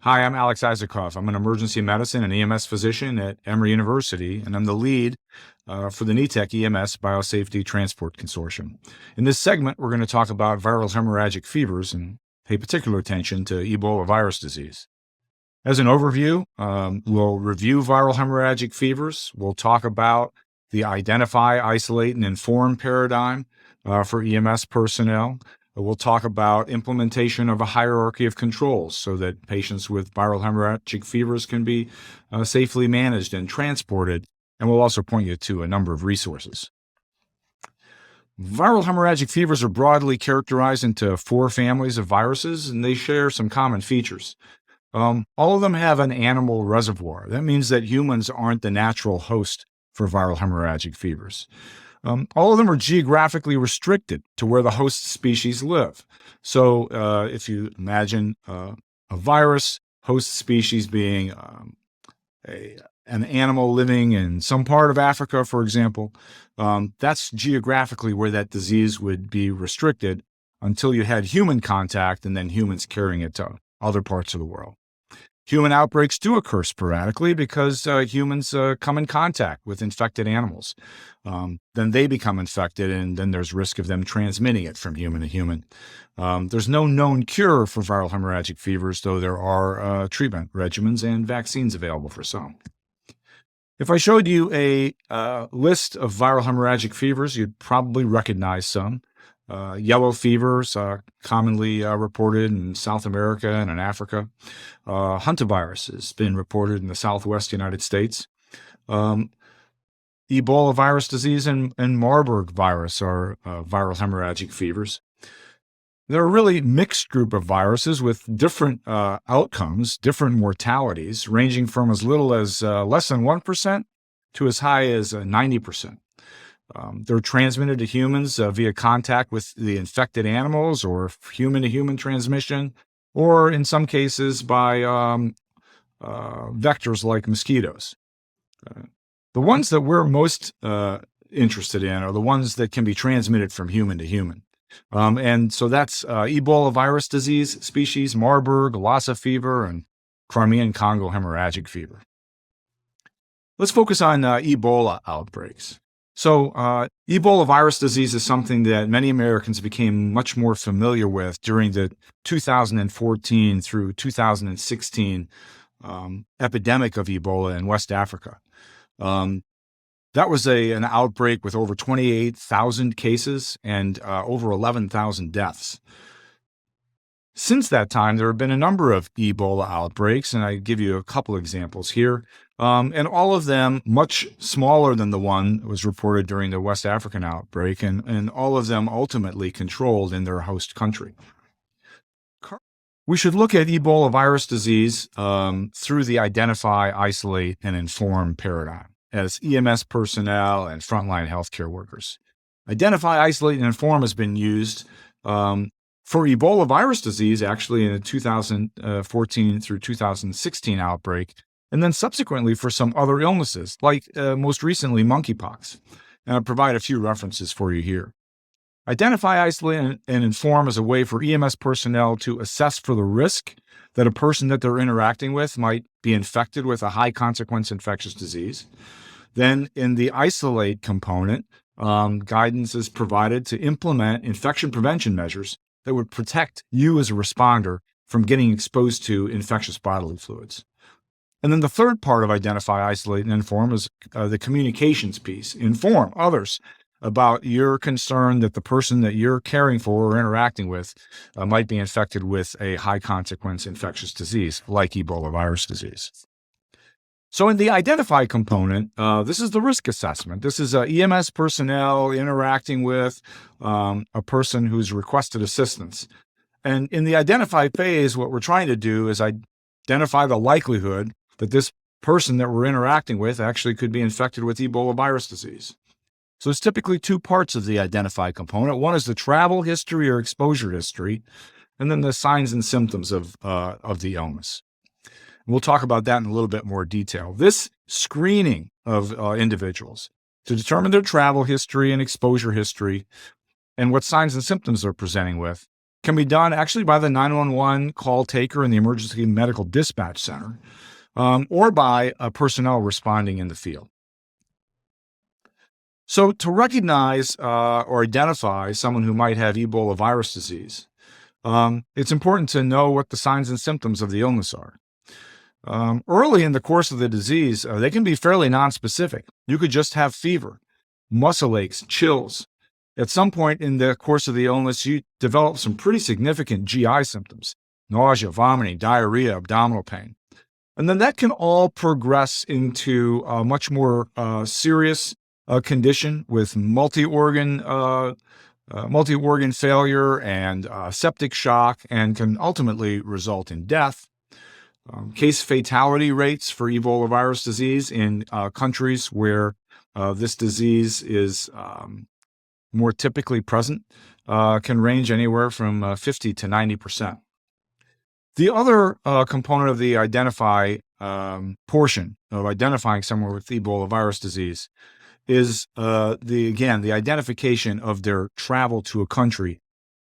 Hi, I'm Alex Isakov. I'm an emergency medicine and EMS physician at Emory University, and I'm the lead for the NETEC EMS Biosafety Transport Consortium. In this segment, we're going to talk about viral hemorrhagic fevers and pay particular attention to Ebola virus disease. As an overview, we'll review viral hemorrhagic fevers. We'll talk about the identify, isolate, and inform paradigm for EMS personnel. We'll talk about implementation of a hierarchy of controls so that patients with viral hemorrhagic fevers can be safely managed and transported. And we'll also point you to a number of resources. Viral hemorrhagic fevers are broadly characterized into 4 families of viruses, and they share some common features. All of them have an animal reservoir. That means that humans aren't the natural host for viral hemorrhagic fevers. All of them are geographically restricted to where the host species live. So if you imagine a virus, host species being an animal living in some part of Africa, for example, that's geographically where that disease would be restricted until you had human contact and then humans carrying it to other parts of the world. Human outbreaks do occur sporadically because humans come in contact with infected animals. Then they become infected, and then there's risk of them transmitting it from human to human. There's no known cure for viral hemorrhagic fevers, though there are treatment regimens and vaccines available for some. If I showed you a list of viral hemorrhagic fevers, you'd probably recognize some. Yellow fevers, commonly reported in South America and in Africa. Hantavirus has been reported in the Southwest United States. Ebola virus disease and Marburg virus are viral hemorrhagic fevers. They're a really mixed group of viruses with different outcomes, different mortalities, ranging from as little as less than 1% to as high as 90%. They're transmitted to humans via contact with the infected animals or human-to-human transmission, or in some cases by vectors like mosquitoes. The ones that we're most interested in are the ones that can be transmitted from human to human. And so that's Ebola virus disease species, Marburg, Lassa fever, and Crimean Congo hemorrhagic fever. Let's focus on Ebola outbreaks. So Ebola virus disease is something that many Americans became much more familiar with during the 2014 through 2016 epidemic of Ebola in West Africa. That was an outbreak with over 28,000 cases and over 11,000 deaths. Since that time, there have been a number of Ebola outbreaks, and I give you a couple examples here. And all of them much smaller than the one that was reported during the West African outbreak, and all of them ultimately controlled in their host country. We should look at Ebola virus disease through the identify, isolate, and inform paradigm as EMS personnel and frontline healthcare workers. Identify, isolate, and inform has been used for Ebola virus disease, actually in the 2014 through 2016 outbreak, and then subsequently for some other illnesses, like most recently monkeypox. And I'll provide a few references for you here. Identify, isolate, and inform is a way for EMS personnel to assess for the risk that a person that they're interacting with might be infected with a high-consequence infectious disease. Then in the isolate component, guidance is provided to implement infection prevention measures that would protect you as a responder from getting exposed to infectious bodily fluids. And then the third part of identify, isolate, and inform is the communications piece. Inform others about your concern that the person that you're caring for or interacting with might be infected with a high-consequence infectious disease like Ebola virus disease. So in the identify component, this is the risk assessment. This is EMS personnel interacting with a person who's requested assistance. And in the identify phase, what we're trying to do is identify the likelihood that this person that we're interacting with actually could be infected with Ebola virus disease. So there's typically 2 parts of the identify component. One is the travel history or exposure history, and then the signs and symptoms of the illness. We'll talk about that in a little bit more detail. This screening of individuals to determine their travel history and exposure history and what signs and symptoms they're presenting with can be done actually by the 911 call taker in the emergency medical dispatch center, or by personnel responding in the field. So to recognize or identify someone who might have Ebola virus disease, it's important to know what the signs and symptoms of the illness are. Early in the course of the disease, they can be fairly nonspecific. You could just have fever, muscle aches, chills. At some point in the course of the illness, you develop some pretty significant GI symptoms: nausea, vomiting, diarrhea, abdominal pain. And then that can all progress into a much more serious condition with multi-organ failure and septic shock, and can ultimately result in death. Case fatality rates for Ebola virus disease in countries where this disease is more typically present can range anywhere from 50 to 90%. The other component of the identify portion of identifying someone with Ebola virus disease is the identification of their travel to a country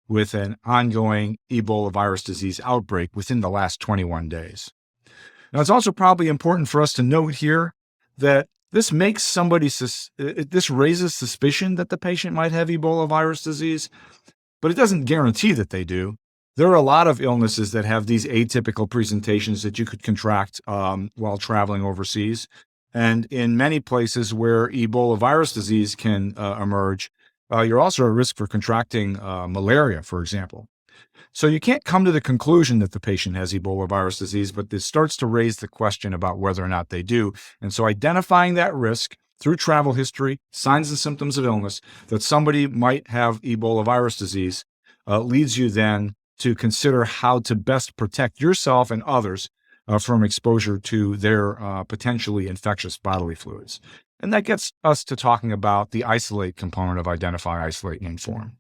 with an ongoing Ebola virus disease outbreak within the last 21 days. Now, it's also probably important for us to note here that this raises suspicion that the patient might have Ebola virus disease, but it doesn't guarantee that they do. There are a lot of illnesses that have these atypical presentations that you could contract while traveling overseas. And in many places where Ebola virus disease can emerge, you're also at risk for contracting malaria, for example. So you can't come to the conclusion that the patient has Ebola virus disease, but this starts to raise the question about whether or not they do. And so identifying that risk through travel history, signs and symptoms of illness, that somebody might have Ebola virus disease, leads you then to consider how to best protect yourself and others from exposure to their potentially infectious bodily fluids. And that gets us to talking about the isolate component of identify, isolate, and inform.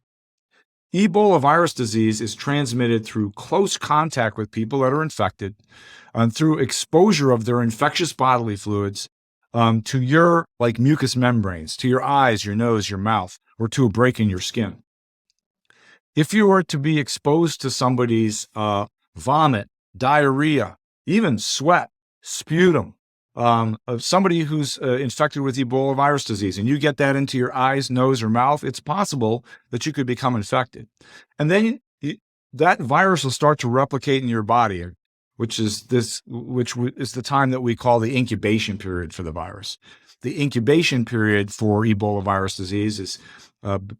Ebola virus disease is transmitted through close contact with people that are infected and through exposure of their infectious bodily fluids to your mucous membranes, to your eyes, your nose, your mouth, or to a break in your skin. If you were to be exposed to somebody's vomit, diarrhea, even sweat, sputum, of somebody who's infected with Ebola virus disease, and you get that into your eyes, nose, or mouth, it's possible that you could become infected. And then that virus will start to replicate in your body, which is the time that we call the incubation period for the virus. The incubation period for Ebola virus disease is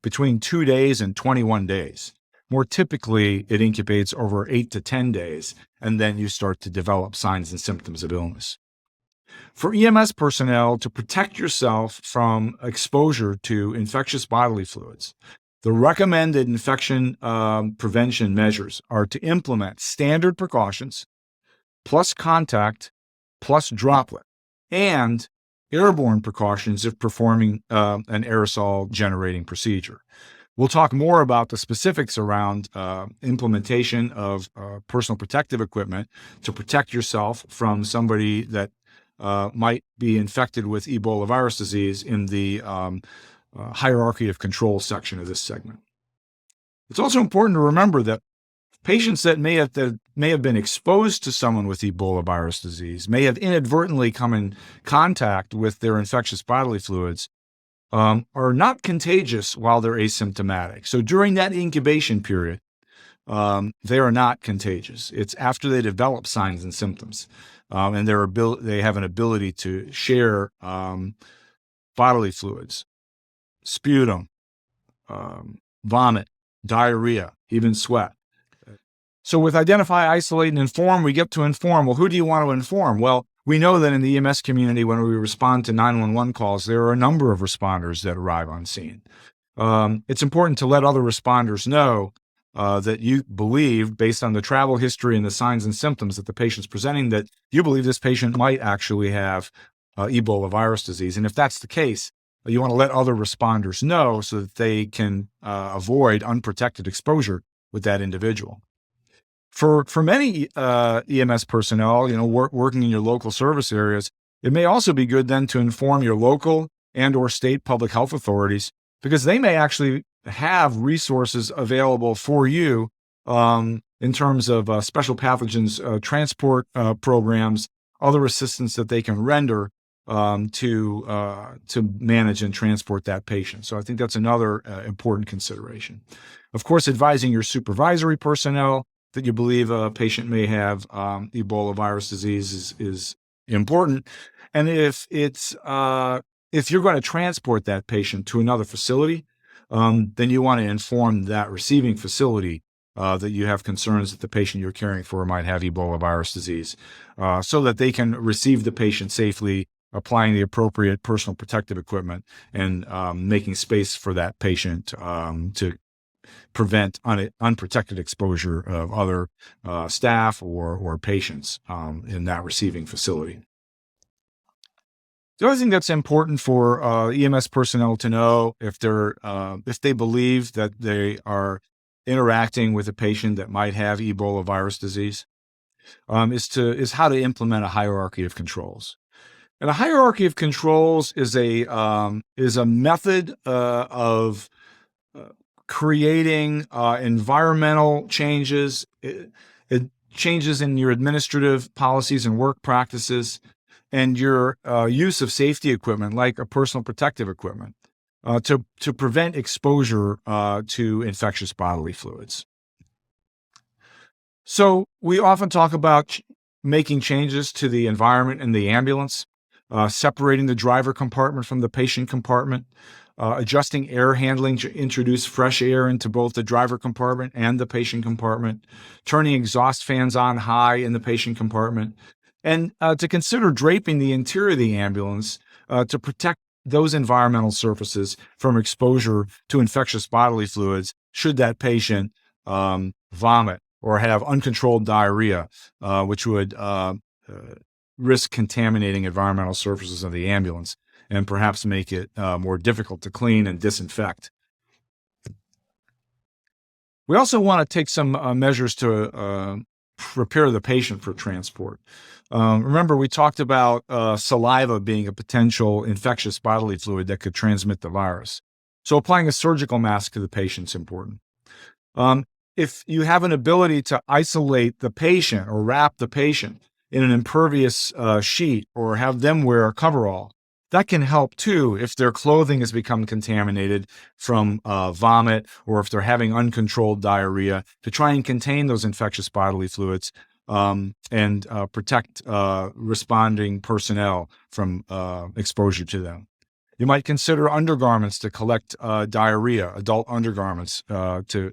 between 2 days and 21 days. More typically, it incubates over 8 to 10 days, and then you start to develop signs and symptoms of illness. For EMS personnel to protect yourself from exposure to infectious bodily fluids, the recommended infection prevention measures are to implement standard precautions, plus contact, plus droplet, and airborne precautions if performing an aerosol generating procedure. We'll talk more about the specifics around implementation of personal protective equipment to protect yourself from somebody that might be infected with Ebola virus disease in the hierarchy of control section of this segment. It's also important to remember that patients that may have been exposed to someone with Ebola virus disease, may have inadvertently come in contact with their infectious bodily fluids, are not contagious while they're asymptomatic. So during that incubation period, they are not contagious. It's after they develop signs and symptoms, and they have an ability to share bodily fluids, sputum, vomit, diarrhea, even sweat. So with identify, isolate, and inform, we get to inform. Well, who do you want to inform? Well, we know that in the EMS community, when we respond to 911 calls, there are a number of responders that arrive on scene. It's important to let other responders know that you believe, based on the travel history and the signs and symptoms that the patient's presenting, that you believe this patient might actually have Ebola virus disease. And if that's the case, you want to let other responders know so that they can avoid unprotected exposure with that individual. For many EMS personnel, working in your local service areas, it may also be good then to inform your local and or state public health authorities, because they may actually have resources available for you in terms of special pathogens transport programs, other assistance that they can render to manage and transport that patient. So I think that's another important consideration. Of course, advising your supervisory personnel that you believe a patient may have Ebola virus disease is important. And if you're going to transport that patient to another facility, then you want to inform that receiving facility that you have concerns that the patient you're caring for might have Ebola virus disease, so that they can receive the patient safely, applying the appropriate personal protective equipment, and making space for that patient to prevent unprotected exposure of other staff or patients in that receiving facility. The other thing that's important for EMS personnel to know if they believe that they are interacting with a patient that might have Ebola virus disease is how to implement a hierarchy of controls. And a hierarchy of controls is a method of creating environmental changes, changes in your administrative policies and work practices, and your use of safety equipment like a personal protective equipment to prevent exposure to infectious bodily fluids. So we often talk about making changes to the environment in the ambulance, separating the driver compartment from the patient compartment, adjusting air handling to introduce fresh air into both the driver compartment and the patient compartment, turning exhaust fans on high in the patient compartment, and to consider draping the interior of the ambulance to protect those environmental surfaces from exposure to infectious bodily fluids should that patient vomit or have uncontrolled diarrhea, which would risk contaminating environmental surfaces of the ambulance and perhaps make it more difficult to clean and disinfect. We also want to take some measures to prepare the patient for transport. Remember, we talked about saliva being a potential infectious bodily fluid that could transmit the virus. So applying a surgical mask to the patient is important. If you have an ability to isolate the patient or wrap the patient in an impervious sheet or have them wear a coverall, that can help too if their clothing has become contaminated from vomit or if they're having uncontrolled diarrhea, to try and contain those infectious bodily fluids and protect responding personnel from exposure to them. You might consider undergarments to collect diarrhea, adult undergarments to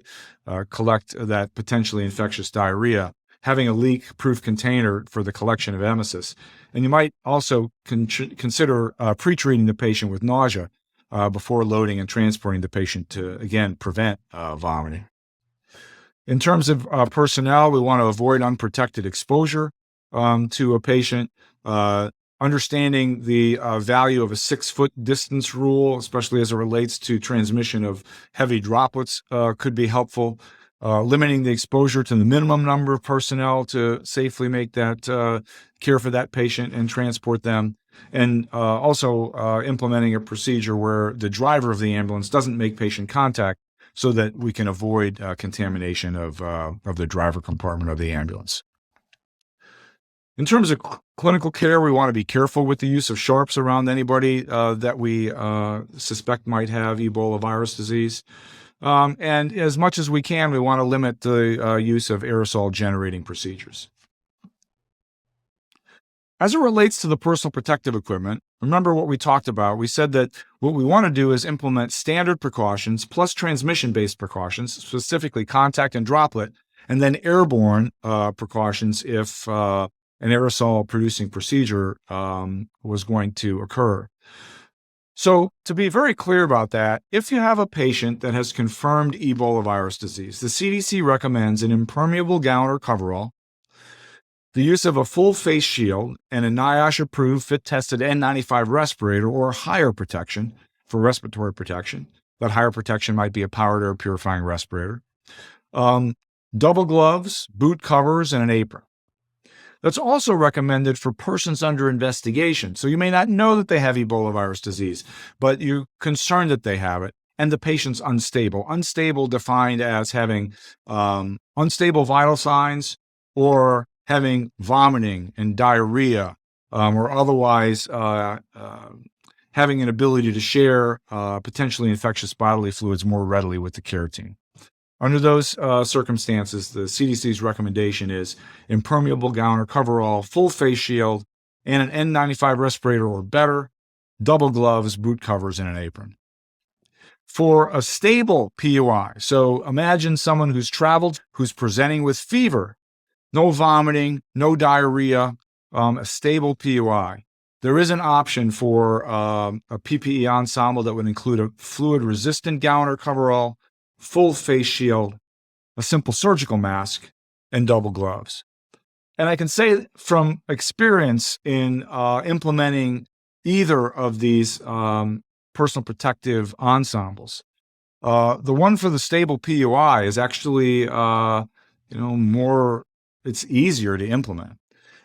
collect that potentially infectious diarrhea, having a leak-proof container for the collection of emesis. And you might also consider pre-treating the patient with nausea before loading and transporting the patient to, again, prevent vomiting. In terms of personnel, we want to avoid unprotected exposure to a patient. Understanding the value of a 6-foot distance rule, especially as it relates to transmission of heavy droplets, could be helpful. Limiting the exposure to the minimum number of personnel to safely make that care for that patient and transport them. And also implementing a procedure where the driver of the ambulance doesn't make patient contact so that we can avoid contamination of the driver compartment of the ambulance. In terms of clinical care, we want to be careful with the use of sharps around anybody that we suspect might have Ebola virus disease. And as much as we can, we want to limit the use of aerosol generating procedures. As it relates to the personal protective equipment, remember what we talked about. We said that what we want to do is implement standard precautions plus transmission-based precautions, specifically contact and droplet, and then airborne precautions if an aerosol-producing procedure was going to occur. So to be very clear about that, if you have a patient that has confirmed Ebola virus disease, the CDC recommends an impermeable gown or coverall, the use of a full face shield, and a NIOSH-approved, fit-tested N95 respirator or higher protection for respiratory protection. That higher protection might be a powered air purifying respirator. Double gloves, boot covers, and an apron. That's also recommended for persons under investigation. So you may not know that they have Ebola virus disease, but you're concerned that they have it. and the patient's unstable. Unstable defined as having unstable vital signs or having vomiting and diarrhea, or otherwise having an ability to share potentially infectious bodily fluids more readily with the care team. Under those circumstances, the CDC's recommendation is impermeable gown or coverall, full face shield, and an N95 respirator or better, double gloves, boot covers, and an apron. For a stable PUI, so imagine someone who's traveled, who's presenting with fever, no vomiting, no diarrhea, a stable PUI. There is an option for a PPE ensemble that would include a fluid-resistant gown or coverall, full face shield, a simple surgical mask, and double gloves. And I can say from experience in implementing either of these personal protective ensembles, the one for the stable PUI is actually, it's easier to implement.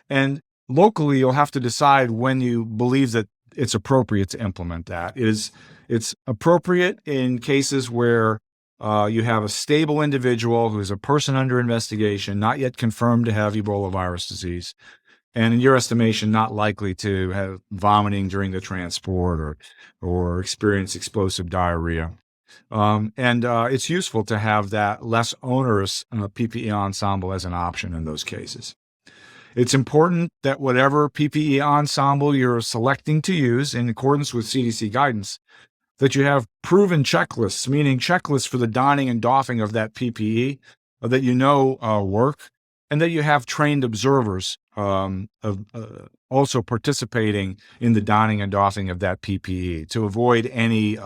And locally, you'll have to decide when you believe that it's appropriate to implement that. It's appropriate in cases where you have a stable individual who is a person under investigation, not yet confirmed to have Ebola virus disease, and in your estimation, not likely to have vomiting during the transport or experience explosive diarrhea. It's useful to have that less onerous PPE ensemble as an option in those cases. It's important that whatever PPE ensemble you're selecting to use in accordance with CDC guidance, that you have proven checklists, meaning checklists for the donning and doffing of that PPE that work, and that you have trained observers also participating in the donning and doffing of that PPE to avoid any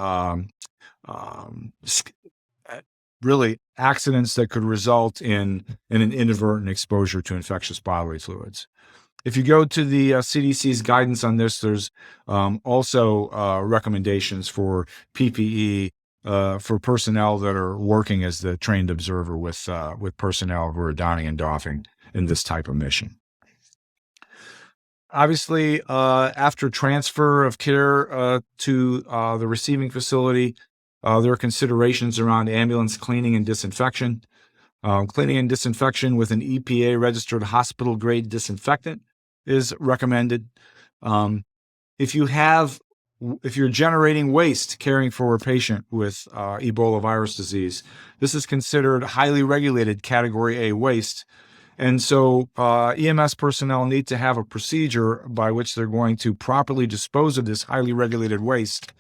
really accidents that could result in an inadvertent exposure to infectious bodily fluids. If you go to the CDC's guidance on this, there's also recommendations for PPE for personnel that are working as the trained observer with personnel who are donning and doffing in this type of mission. Obviously, after transfer of care to the receiving facility, there are considerations around ambulance cleaning and disinfection. Cleaning and disinfection with an EPA-registered hospital-grade disinfectant is recommended. If you're generating waste caring for a patient with Ebola virus disease, this is considered highly regulated Category A waste. And so EMS personnel need to have a procedure by which they're going to properly dispose of this highly regulated waste.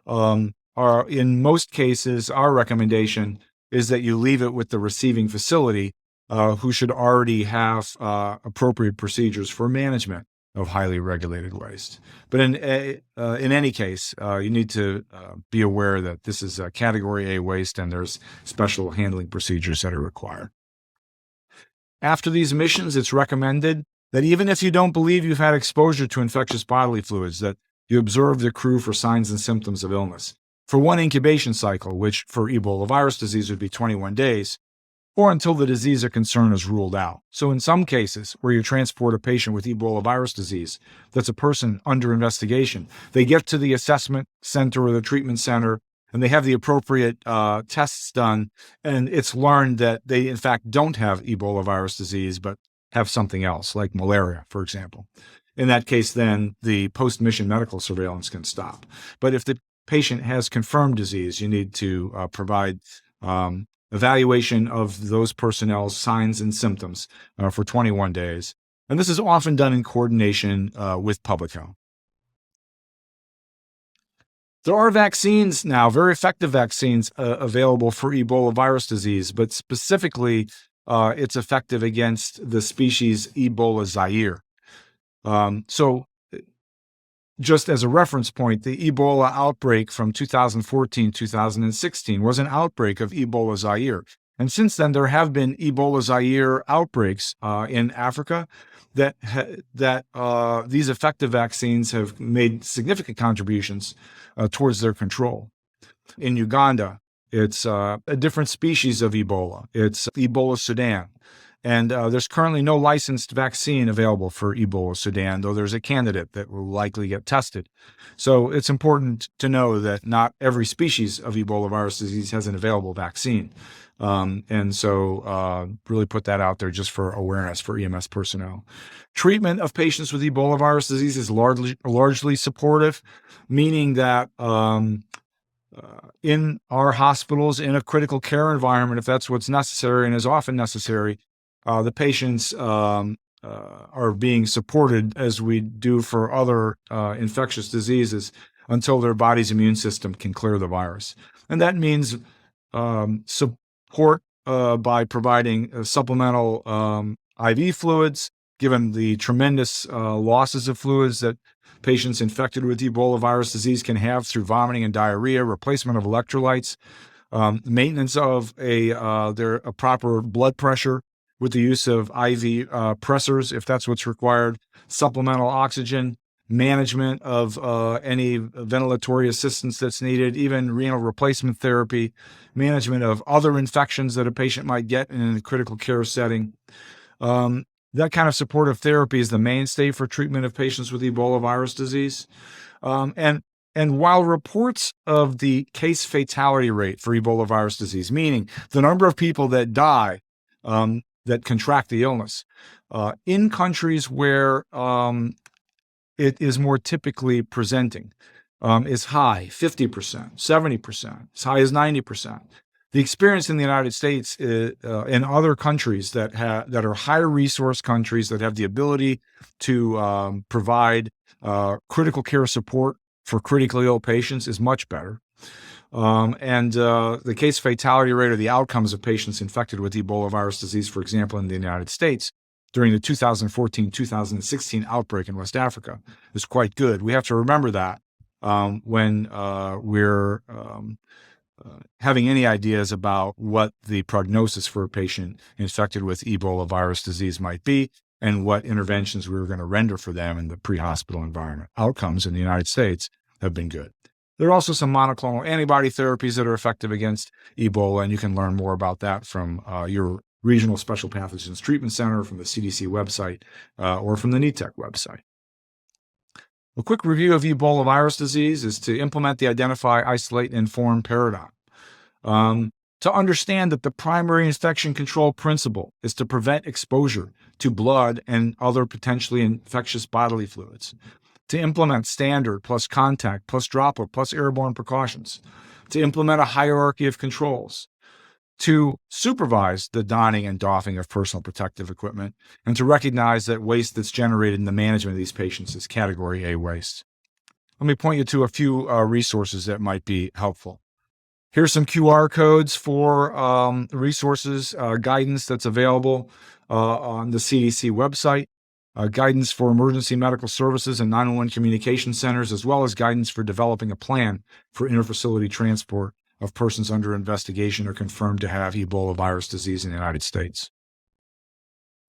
In most cases, our recommendation is that you leave it with the receiving facility, who should already have appropriate procedures for management of highly regulated waste. But in any case, you need to be aware that this is a Category A waste and there's special handling procedures that are required. After these missions, it's recommended that even if you don't believe you've had exposure to infectious bodily fluids, that you observe the crew for signs and symptoms of illness for one incubation cycle, which for Ebola virus disease would be 21 days, or until the disease or concern is ruled out. So in some cases where you transport a patient with Ebola virus disease, that's a person under investigation, they get to the assessment center or the treatment center, and they have the appropriate tests done, and it's learned that they, in fact, don't have Ebola virus disease, but have something else, like malaria, for example. In that case, then the post-mission medical surveillance can stop. But if the patient has confirmed disease, you need to provide evaluation of those personnel's signs and symptoms for 21 days. And this is often done in coordination with public health. There are vaccines now, very effective vaccines available for Ebola virus disease, but specifically it's effective against the species Ebola Zaire. So just as a reference point, the Ebola outbreak from 2014-2016 was an outbreak of Ebola Zaire. And since then, there have been Ebola Zaire outbreaks in Africa that these effective vaccines have made significant contributions towards their control. In Uganda, it's a different species of Ebola. It's Ebola Sudan. And there's currently no licensed vaccine available for Ebola Sudan, though there's a candidate that will likely get tested. So it's important to know that not every species of Ebola virus disease has an available vaccine. And so really put that out there just for awareness for EMS personnel. Treatment of patients with Ebola virus disease is largely supportive, meaning that in our hospitals, in a critical care environment, if that's what's necessary and is often necessary, the patients are being supported as we do for other infectious diseases until their body's immune system can clear the virus. And that means support by providing supplemental IV fluids, given the tremendous losses of fluids that patients infected with Ebola virus disease can have through vomiting and diarrhea, replacement of electrolytes, maintenance of a proper blood pressure with the use of IV pressors, if that's what's required, supplemental oxygen, management of any ventilatory assistance that's needed, even renal replacement therapy, management of other infections that a patient might get in a critical care setting. That kind of supportive therapy is the mainstay for treatment of patients with Ebola virus disease. And while reports of the case fatality rate for Ebola virus disease, meaning the number of people that die that contract the illness, in countries where it is more typically presenting, is high, 50%, 70%, as high as 90%. The experience in the United States and other countries that are higher resource countries that have the ability to provide critical care support for critically ill patients is much better. And the case fatality rate or the outcomes of patients infected with Ebola virus disease, for example, in the United States during the 2014-2016 outbreak in West Africa is quite good. We have to remember that when we're having any ideas about what the prognosis for a patient infected with Ebola virus disease might be and what interventions we were going to render for them in the pre-hospital environment. Outcomes in the United States have been good. There are also some monoclonal antibody therapies that are effective against Ebola, and you can learn more about that from your Regional Special Pathogens Treatment Center, from the CDC website, or from the NETEC website. A quick review of Ebola virus disease is to implement the identify, isolate, and inform paradigm. To understand that the primary infection control principle is to prevent exposure to blood and other potentially infectious bodily fluids. To implement standard plus contact plus droplet plus airborne precautions. To implement a hierarchy of controls. To supervise the donning and doffing of personal protective equipment, and to recognize that waste that's generated in the management of these patients is Category A waste. Let me point you to a few resources that might be helpful. Here's some QR codes for resources, guidance that's available on the CDC website, guidance for emergency medical services and 911 communication centers, as well as guidance for developing a plan for interfacility transport of persons under investigation or confirmed to have Ebola virus disease in the United States.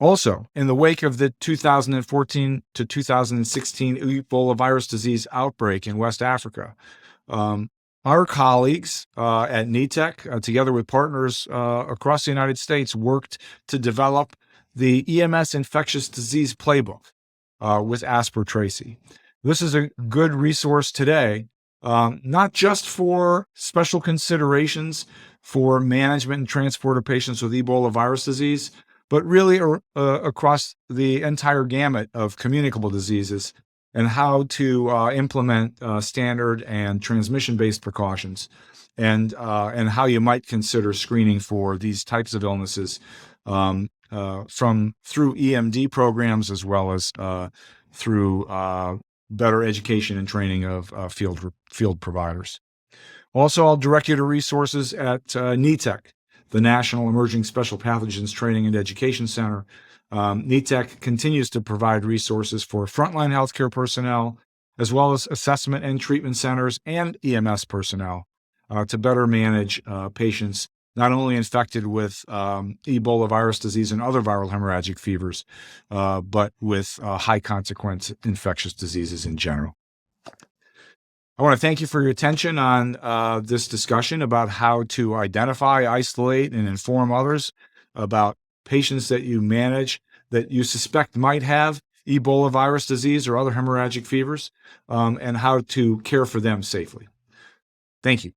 Also, in the wake of the 2014 to 2016 Ebola virus disease outbreak in West Africa, our colleagues at NETEC, together with partners across the United States, worked to develop the EMS Infectious Disease Playbook with Asper Tracy. This is a good resource today, not just for special considerations for management and transport of patients with Ebola virus disease, but really across the entire gamut of communicable diseases and how to implement standard and transmission-based precautions, and how you might consider screening for these types of illnesses through EMD programs, as well as through better education and training of field providers. Also, I'll direct you to resources at NETEC, the National Emerging Special Pathogens Training and Education Center. NETEC continues to provide resources for frontline healthcare personnel, as well as assessment and treatment centers and EMS personnel to better manage patients not only infected with Ebola virus disease and other viral hemorrhagic fevers, but with high consequence infectious diseases in general. I want to thank you for your attention on this discussion about how to identify, isolate, and inform others about patients that you manage that you suspect might have Ebola virus disease or other hemorrhagic fevers, and how to care for them safely. Thank you.